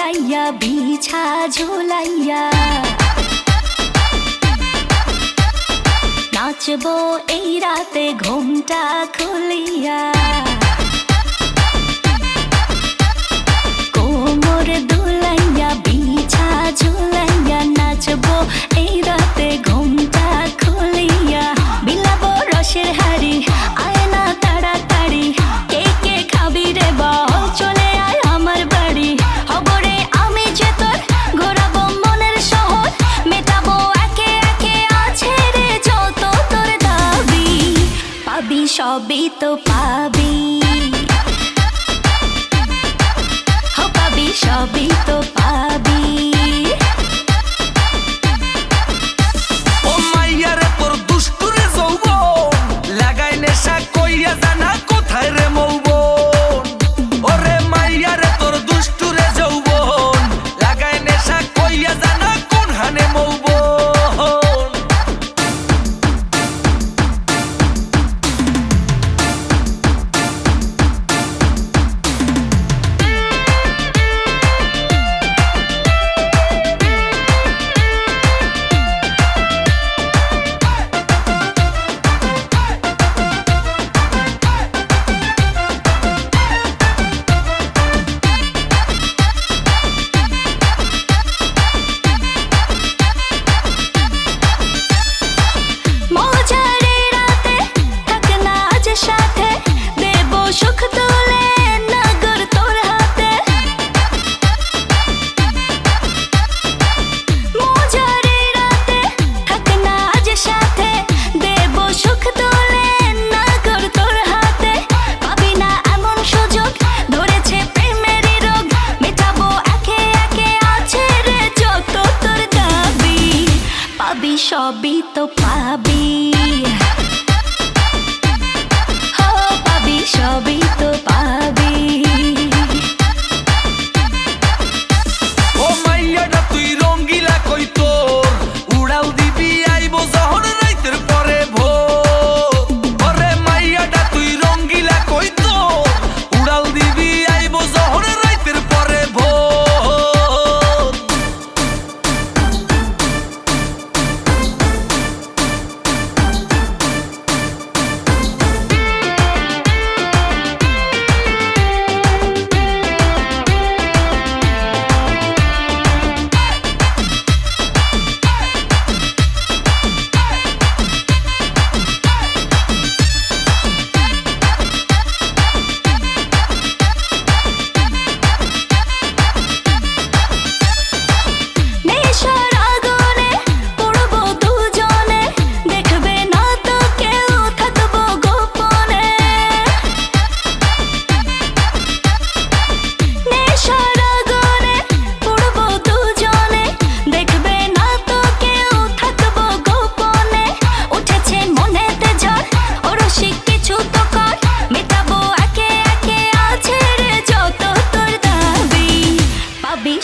বুলাইয়া বিছা ঝুলাইয়া নাচবো এই রাতে ঘুমটা খুলিয়া কোমর দুলাইয়া বিছা ঝুলাইয়া নাচবো এই রাতে ঘুমটা খুলিয়া বিলাবো রসের হাড়ি আয় না তাড়াতাড়ি কে কে খাবি রে বল চলে আয় আমার বাড়ি হবরে আমি যে তোর ঘোরাবো মনের শহর মেটাবো একে একে আছে রে যত তোর দাবি পাবি সবই তো পাবি সবই তো পাবি ও মাইয়ারে তোর দুষ্টুরে যৌবন লাগাই নেশা কইয়া জানা কোথায় রে মৌবন ওরে মাইয়ারে তোর দুষ্টুরে যৌবন লাগাই নেশা কইয়া জানা কোন হানে মৌবন সুখ তুলে নগর তোর হাতে মজারে রাতে থাক না আজ সাথে দেব সুখ তুলে নগর তোর হাতে পাবি না এমন সুযোগ ধরেছে প্রেমেরই রোগ মেটাবো একে একে আছে রে যত তোর দাবি পাবি সবই তো পাবি সবই তো পাবি ও মাইয়াটা তুই রঙ্গিলা কই তোর উড়াল দিবি আইবো যখন রাইতের পরে ভোর ওরে মাইয়াটা তুই রঙ্গিলা কই তোর উড়াল দিবি আইবো যখন রাইতের পরে ভোর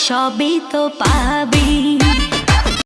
সবই তো পাবি